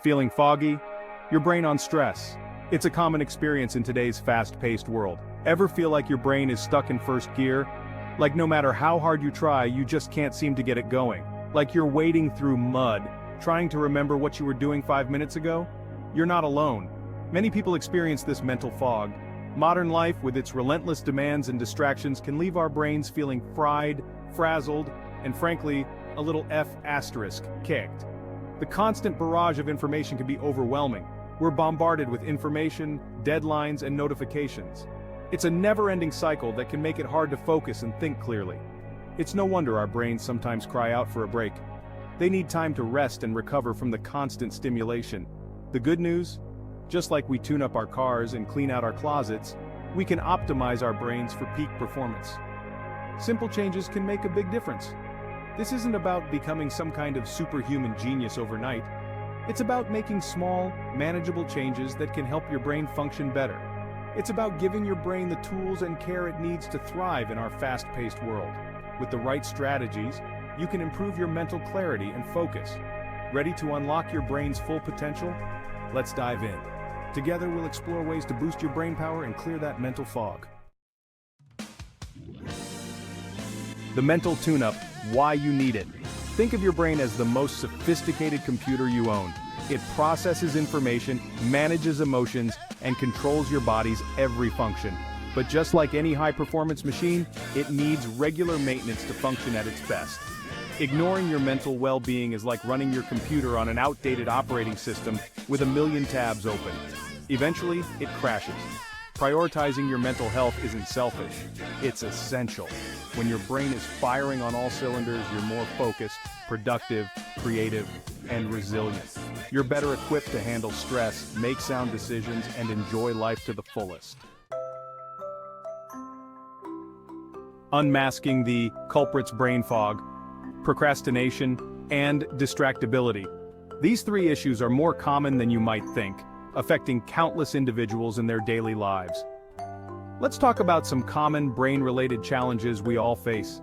Feeling foggy? Your brain on stress. It's a common experience in today's fast-paced world. Ever feel like your brain is stuck in first gear? Like no matter how hard you try, you just can't seem to get it going. Like you're wading through mud, trying to remember what you were doing 5 minutes ago? You're not alone. Many people experience this mental fog. Modern life, with its relentless demands and distractions, can leave our brains feeling fried, frazzled, and frankly, a little F***kicked. The constant barrage of information can be overwhelming. We're bombarded with information, deadlines, and notifications. It's a never-ending cycle that can make it hard to focus and think clearly. It's no wonder our brains sometimes cry out for a break. They need time to rest and recover from the constant stimulation. The good news? Just like we tune up our cars and clean out our closets, we can optimize our brains for peak performance. Simple changes can make a big difference. This isn't about becoming some kind of superhuman genius overnight. It's about making small, manageable changes that can help your brain function better. It's about giving your brain the tools and care it needs to thrive in our fast-paced world. With the right strategies, you can improve your mental clarity and focus. Ready to unlock your brain's full potential? Let's dive in. Together we'll explore ways to boost your brain power and clear that mental fog. The mental tune-up, why you need it. Think of your brain as the most sophisticated computer you own. It processes information, manages emotions, and controls your body's every function. But just like any high-performance machine, it needs regular maintenance to function at its best. Ignoring your mental well-being is like running your computer on an outdated operating system with a million tabs open. Eventually, it crashes. Prioritizing your mental health isn't selfish, it's essential. When your brain is firing on all cylinders, you're more focused, productive, creative, and resilient. You're better equipped to handle stress, make sound decisions, and enjoy life to the fullest. Unmasking the culprit's brain fog, procrastination, and distractibility. These three issues are more common than you might think, affecting countless individuals in their daily lives. Let's talk about some common brain-related challenges we all face.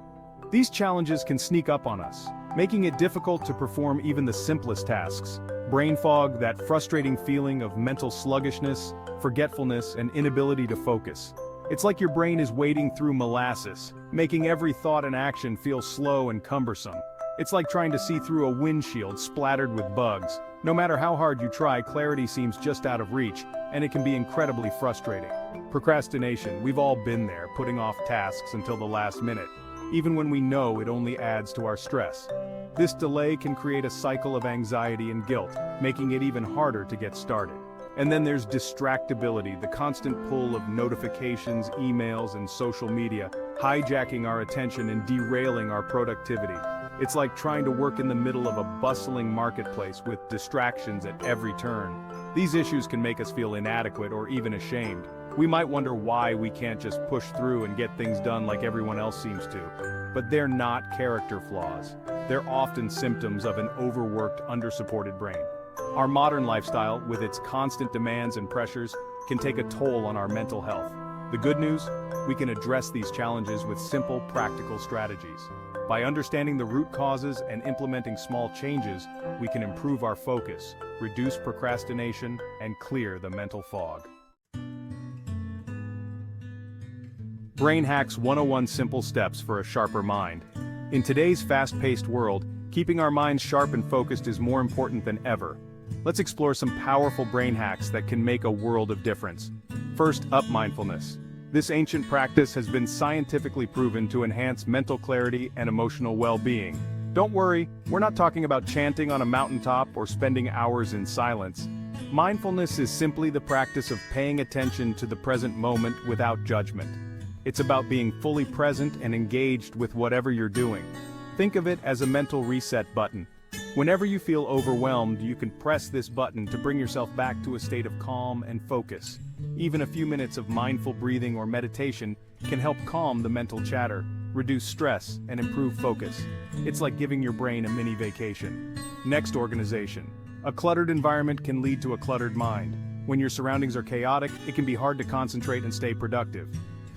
These challenges can sneak up on us, making it difficult to perform even the simplest tasks. Brain fog, that frustrating feeling of mental sluggishness, forgetfulness, and inability to focus. It's like your brain is wading through molasses, making every thought and action feel slow and cumbersome. It's like trying to see through a windshield splattered with bugs. No matter how hard you try, clarity seems just out of reach, and it can be incredibly frustrating. Procrastination, we've all been there, putting off tasks until the last minute, even when we know it only adds to our stress. This delay can create a cycle of anxiety and guilt, making it even harder to get started. And then there's distractibility, the constant pull of notifications, emails, and social media, hijacking our attention and derailing our productivity. It's like trying to work in the middle of a bustling marketplace with distractions at every turn. These issues can make us feel inadequate or even ashamed. We might wonder why we can't just push through and get things done like everyone else seems to. But they're not character flaws. They're often symptoms of an overworked, undersupported brain. Our modern lifestyle, with its constant demands and pressures, can take a toll on our mental health. The good news? We can address these challenges with simple, practical strategies. By understanding the root causes and implementing small changes, we can improve our focus, reduce procrastination, and clear the mental fog. Brain Hacks 101 Simple Steps for a Sharper Mind. In today's fast-paced world, keeping our minds sharp and focused is more important than ever. Let's explore some powerful brain hacks that can make a world of difference. First up, mindfulness. This ancient practice has been scientifically proven to enhance mental clarity and emotional well-being. Don't worry, we're not talking about chanting on a mountaintop or spending hours in silence. Mindfulness is simply the practice of paying attention to the present moment without judgment. It's about being fully present and engaged with whatever you're doing. Think of it as a mental reset button. Whenever you feel overwhelmed, you can press this button to bring yourself back to a state of calm and focus. Even a few minutes of mindful breathing or meditation can help calm the mental chatter, reduce stress, and improve focus. It's like giving your brain a mini vacation. Next, organization. A cluttered environment can lead to a cluttered mind. When your surroundings are chaotic, it can be hard to concentrate and stay productive.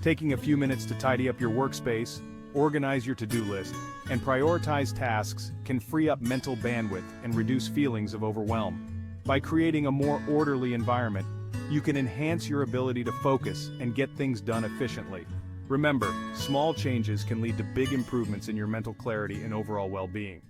Taking a few minutes to tidy up your workspace, organize your to-do list, and prioritize tasks can free up mental bandwidth and reduce feelings of overwhelm. By creating a more orderly environment, you can enhance your ability to focus and get things done efficiently. Remember, small changes can lead to big improvements in your mental clarity and overall well-being.